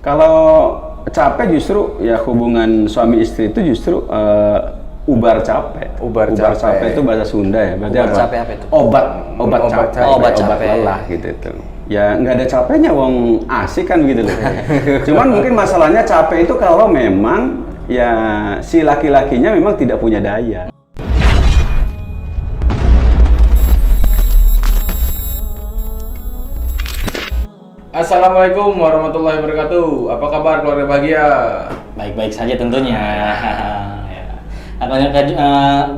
Kalau capek justru ya hubungan suami istri itu justru ubar capek. Ubar capek itu bahasa Sunda ya. Berarti Ubar apa? capek apa itu? Obat capek. Obat Obat capek. lelah gitu itu. Ya nggak ada capeknya, wong asik kan gitu loh. Cuman mungkin masalahnya capek itu kalau memang ya si laki-lakinya memang tidak punya daya. Assalamualaikum warahmatullahi wabarakatuh. Apa kabar keluarga bahagia? Baik-baik saja tentunya. Akhirnya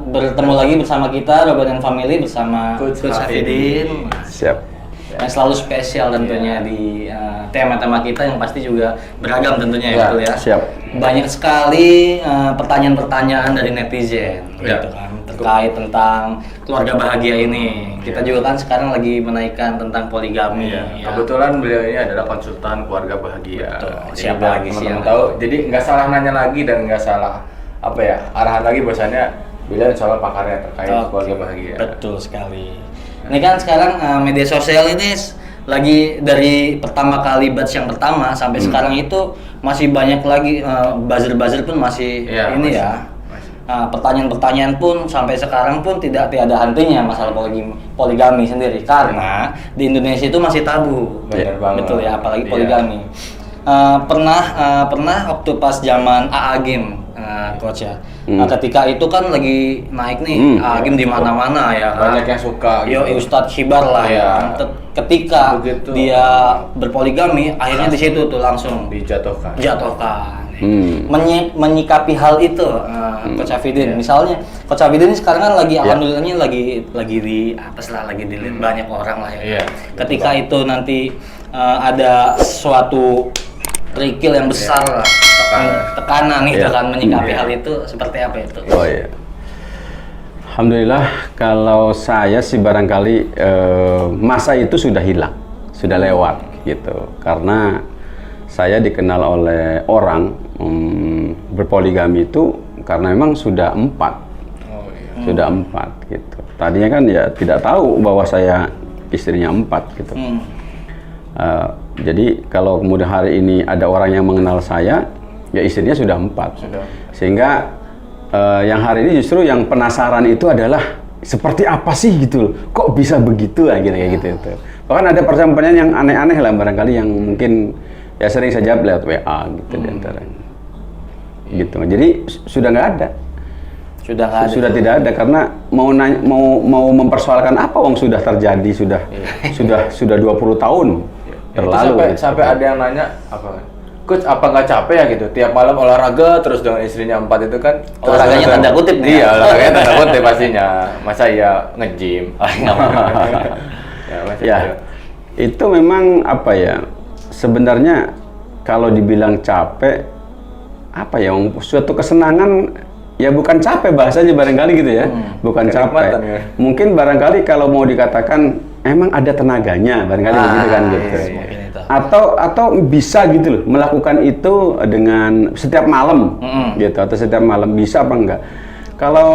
bertemu lagi bersama kita Robert and Family bersama Coach Hafidin. Siap. Yang selalu spesial tentunya di tema-tema kita yang pasti juga beragam tentunya ya, betul ya. Siap. Banyak sekali pertanyaan-pertanyaan dari netizen gitu kan terkait tentang keluarga bahagia ini. Kita juga kan sekarang lagi menaikkan tentang poligami. Ya. Kebetulan beliau ini adalah konsultan keluarga bahagia. Betul. Jadi Siapa biar lagi sih teman-teman yang tahu? Jadi nggak salah nanya lagi dan nggak salah arahan lagi bahwasannya beliau insya Allah pakarnya terkait keluarga bahagia. Betul sekali. Ini kan sekarang media sosial ini lagi dari pertama kali batch yang pertama sampai sekarang itu masih banyak lagi buzzer-buzzer pun masih Masih. Pertanyaan-pertanyaan pun sampai sekarang pun tidak ada hentinya masalah poligami sendiri karena di Indonesia itu masih tabu. Benar banget. Betul ya, apalagi poligami. Pernah waktu pas zaman AA Game, coach ya. Ketika itu kan lagi naik nih AA Game di mana-mana ya. Banyak yang suka. Yo, Ustadz Khibar lah ya. Ketika Begitu. dia berpoligami, akhirnya di situ tuh langsung Dijatuhkan. Menyikapi hal itu, Coach Hafidin. Misalnya, Coach Hafidin ini sekarang kan lagi alhamdulillahnya lagi di lagi dilihat banyak orang lah ya. Iya. Ketika itu nanti ada suatu trikil yang besar lah, tekanan nih kan menyikapi hal itu seperti apa itu? Oh iya. Alhamdulillah kalau saya sih barangkali masa itu sudah hilang, sudah lewat gitu. Karena saya dikenal oleh orang berpoligami itu karena memang sudah 4. Sudah 4 gitu. Tadinya kan ya tidak tahu bahwa saya istrinya 4 gitu. Jadi kalau kemudian hari ini ada orang yang mengenal saya, ya istrinya sudah 4. Sehingga yang hari ini justru yang penasaran itu adalah seperti apa sih gitu loh, kok bisa begitu lah gitu kayak gitu itu. Bahkan ada pertanyaan yang aneh-aneh lah barangkali yang mungkin ya sering saya jawab lewat WA gitu di antaranya. Gitu. Jadi sudah nggak ada. Sudah tidak ada karena mau mempersoalkan apa wong sudah terjadi sudah 20 tahun berlalu. Sampai ada yang nanya apa? Coach, apa nggak capek ya gitu? Tiap malam olahraga terus dengan istrinya 4 itu kan? Olahraganya tanda kutip nih. Iya, olahraganya tanda kutip pastinya. Masa iya nge-gym? Itu memang apa ya? Sebenarnya kalau dibilang capek, apa ya? Suatu kesenangan ya bukan capek bahasanya barangkali gitu ya. Bukan capek. Ya. Mungkin barangkali kalau mau dikatakan emang ada tenaganya barangkali begitu kan gitu. Atau bisa gitu loh melakukan itu dengan setiap malam gitu atau setiap malam bisa apa enggak. Kalau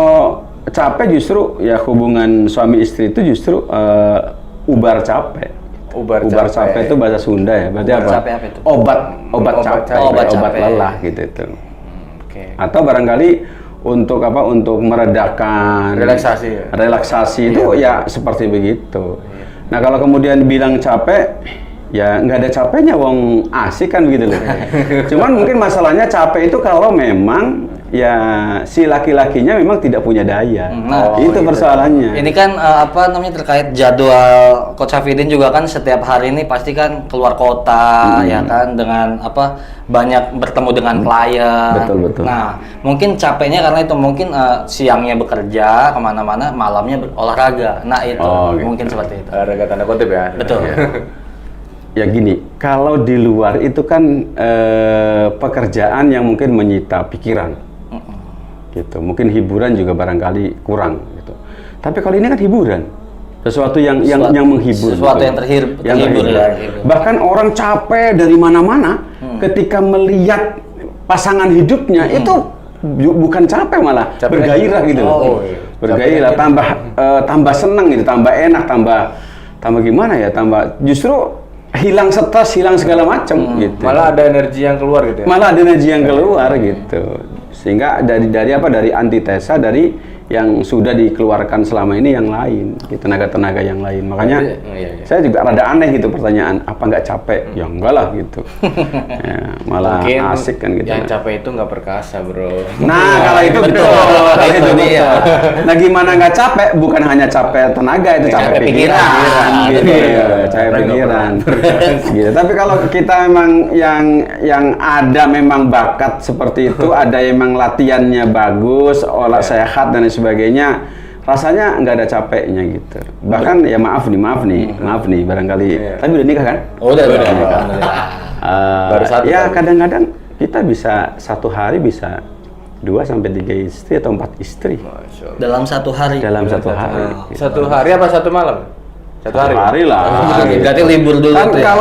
capek justru ya hubungan suami istri itu justru ubar capek. Ubar capek itu bahasa Sunda ya. Berarti apa? Capek apa itu? Obat capek, obat lelah gitu itu. Atau barangkali untuk apa? Untuk meredakan relaksasi itu ya seperti begitu. Nah kalau kemudian bilang capek, ya nggak ada capeknya, wong asik kan gitu loh. Cuman mungkin masalahnya capek itu kalau memang ya si laki-lakinya memang tidak punya daya. Itu persoalannya. Ini kan terkait jadwal Coach Hafidin juga kan setiap hari ini pasti kan keluar kota ya kan dengan banyak bertemu dengan klien. Betul. Nah mungkin capeknya karena itu mungkin siangnya bekerja kemana-mana, malamnya berolahraga. Nah itu mungkin seperti itu. Olahraga tanda kutip ya. Betul. Ya gini, kalau di luar itu kan pekerjaan yang mungkin menyita pikiran. Gitu. Mungkin hiburan juga barangkali kurang gitu. Tapi kalau ini kan hiburan. Sesuatu yang menghibur. Sesuatu yang terhibur. Bahkan orang capek dari mana-mana ketika melihat pasangan hidupnya itu bukan capek malah bergairah gitu loh. Bergairah, tambah senang gitu, tambah enak, tambah gimana ya, tambah justru hilang stres, hilang segala macam gitu. Malah ada energi yang keluar gitu ya. Malah ada energi yang keluar gitu. Sehingga dari antitesa dari yang sudah dikeluarkan selama ini yang lain, tenaga-tenaga yang lain. Makanya Iya. saya juga rada aneh gitu pertanyaan, apa nggak capek? Ya enggak lah gitu. Ya, malah Mungkin asik kan gitu. yang capek itu nggak perkasa, bro. Nah, kalau itu betul. Kalau itu dia. betul. Nah, gimana nggak capek? Bukan hanya capek tenaga, itu capek Capek pikiran. pikiran. Gitu. Iya. Capek Orang pikiran. nggak Gitu. Tapi kalau kita memang yang ada memang bakat seperti itu, ada memang latihannya bagus, olah sehat dan lain sebagainya, rasanya nggak ada capeknya gitu. Bahkan ya maaf nih barangkali. Iya. Tapi udah nikah kan? Udah. Baru satu Ya kali. kadang-kadang kita bisa satu hari bisa 2 sampai 3 istri atau 4 istri Masya Allah. Dalam satu hari. dalam satu hari. Satu hari apa satu malam? Satu hari. lah. Berarti libur dulu Kan tuh ya?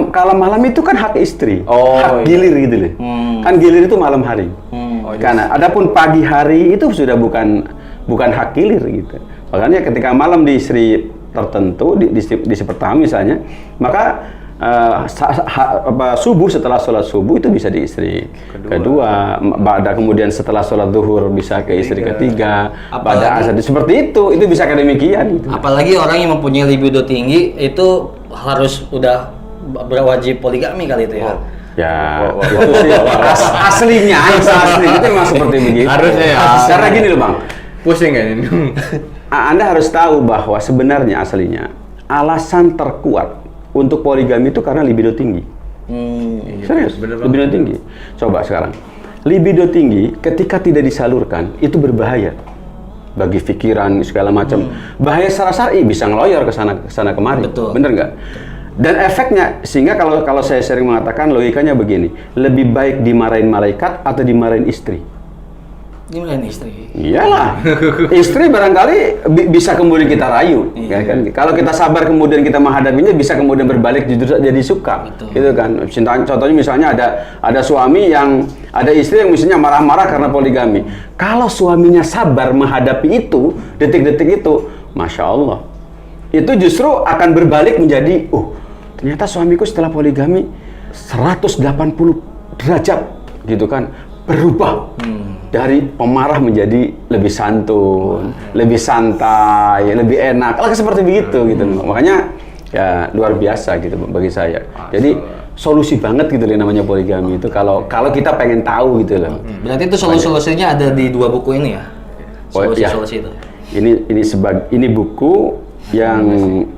kalau malam itu kan hak istri, Oh, hak iya. gilir gitu loh. Kan gilir itu malam hari. Oh, iya. Karena adapun pagi hari itu sudah bukan hak gilir gitu. Makanya ketika malam di istri tertentu di istri pertama misalnya, maka subuh setelah sholat subuh itu bisa di istri kedua, kemudian setelah sholat zuhur bisa ke istri ketiga, pada asar seperti itu bisa kayak demikian gitu. Apalagi orang yang mempunyai libido tinggi itu harus udah berwajib poligami kali itu ya. Ya, itu sih aslinya asli itu memang seperti begitu. Harusnya ya. Karena gini loh Bang, Pusing kan ini? Anda harus tahu bahwa sebenarnya aslinya alasan terkuat untuk poligami itu karena libido tinggi. Serius, bener banget. libido tinggi. Coba sekarang, libido tinggi ketika tidak disalurkan itu berbahaya bagi pikiran segala macam. Bahaya secara syar'i, bisa ngeloyor ke sana kemari. Betul. Bener nggak? Dan efeknya, sehingga kalau saya sering mengatakan logikanya begini, lebih baik dimarahin malaikat atau dimarahin istri? Dimarahin istri. Iyalah, istri barangkali bisa kemudian kita rayu, Iya. kan? Kalau kita sabar kemudian kita menghadapinya, bisa kemudian berbalik jadi suka, Betul. gitu kan? Contohnya misalnya ada suami yang ada istri yang misalnya marah-marah karena poligami. Kalau suaminya sabar menghadapi itu, detik-detik itu, masya Allah, itu justru akan berbalik menjadi, ternyata suamiku setelah poligami 180 derajat, gitu kan? Berubah. Dari pemarah menjadi lebih santun, lebih santai, lebih enak. Kalau seperti begitu gitu. Makanya ya luar biasa gitu bagi saya. Jadi solusi banget gitu loh namanya poligami itu kalau kita pengen tahu gitu loh. Berarti itu solusinya ada di 2 buku ini ya? Solusi itu. Ini buku yang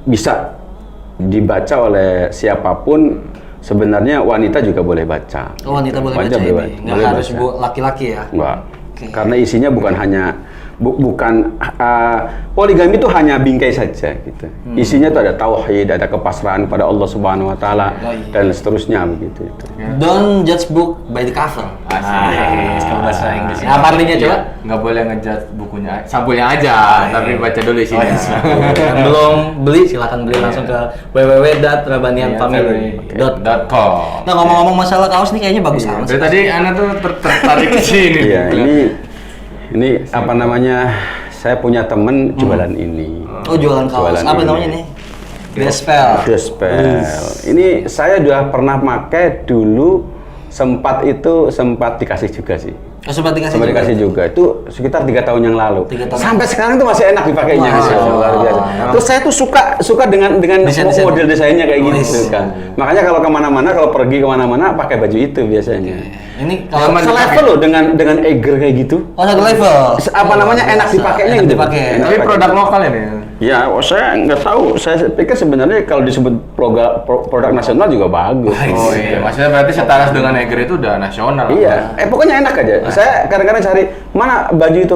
bisa dibaca oleh siapapun. Sebenarnya wanita juga boleh baca. Oh, wanita boleh baca ini. Nggak harus laki-laki ya? Enggak. Oke. Karena isinya bukan hanya poligami itu hanya bingkai saja gitu. Isinya itu ada tauhid, ada kepasrahan pada Allah Subhanahu wa taala dan seterusnya begitu itu. Don't judge book by the cover. Kalau bahasa Inggris. Apa artinya coba? Nggak boleh ngejudge bukunya, sampulnya aja, tapi baca dulu isinya. Yang belum beli silakan beli langsung ke www.rabanianfamily.com. Nah, ngomong-ngomong masalah kaos nih kayaknya bagus banget. Dari tadi Ana tuh tertarik ke sini. Iya, ini apa namanya? Saya punya temen jualan ini. Oh, jualan kaos. Jualan Apa ini. namanya nih? Despel. Despel. Ini saya udah pernah pakai dulu, sempat dikasih juga sih. Oh, sempat dikasih Sempat juga? dikasih juga. Itu sekitar 3 tahun yang lalu. 3 tahun. Sampai sekarang tuh masih enak dipakainya. Wow. Masya Allah, luar biasa. Terus saya tuh suka dengan Desain-desain. model desainnya kayak gitu Nice. kan. Makanya kalau pergi kemana-mana pakai baju itu biasanya. Ini Kalau kalau selevel loh dengan Eiger kayak gitu. oh, satu level. Apa namanya, enak dipakainya Enak gitu. dipakai. Enak Tapi dipakai. produk lokal ini. Ya, saya nggak tahu. Saya pikir sebenarnya kalau disebut produk nasional juga bagus. Oh iya, maksudnya berarti setara dengan Eiger itu udah nasional. Iya, pokoknya enak aja. Saya kadang-kadang cari mana baju itu,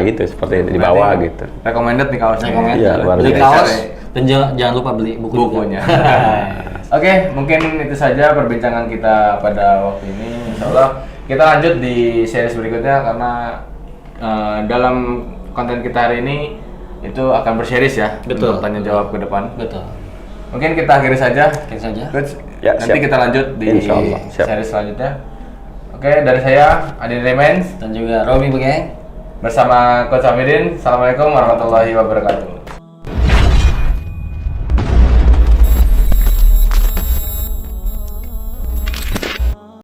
gitu seperti itu di bawah Berarti gitu. Recommended nih kaosnya. Rekomend. Iya, luar Beli biasa. kaos dan jangan lupa beli buku juga. Bukunya. Oke, mungkin itu saja perbincangan kita pada waktu ini. Insyaallah kita lanjut di series berikutnya karena dalam konten kita hari ini itu akan berseries ya. Betul. Untuk tanya jawab ke depan. Betul. Mungkin kita akhiri saja. Oke saja. Coach, Ya, nanti siap. kita lanjut di Insyaallah, siap. series selanjutnya. Oke, dari saya Adin Remens Dan juga Romi Begeng. bersama Coach Amirin. Assalamualaikum warahmatullahi wabarakatuh.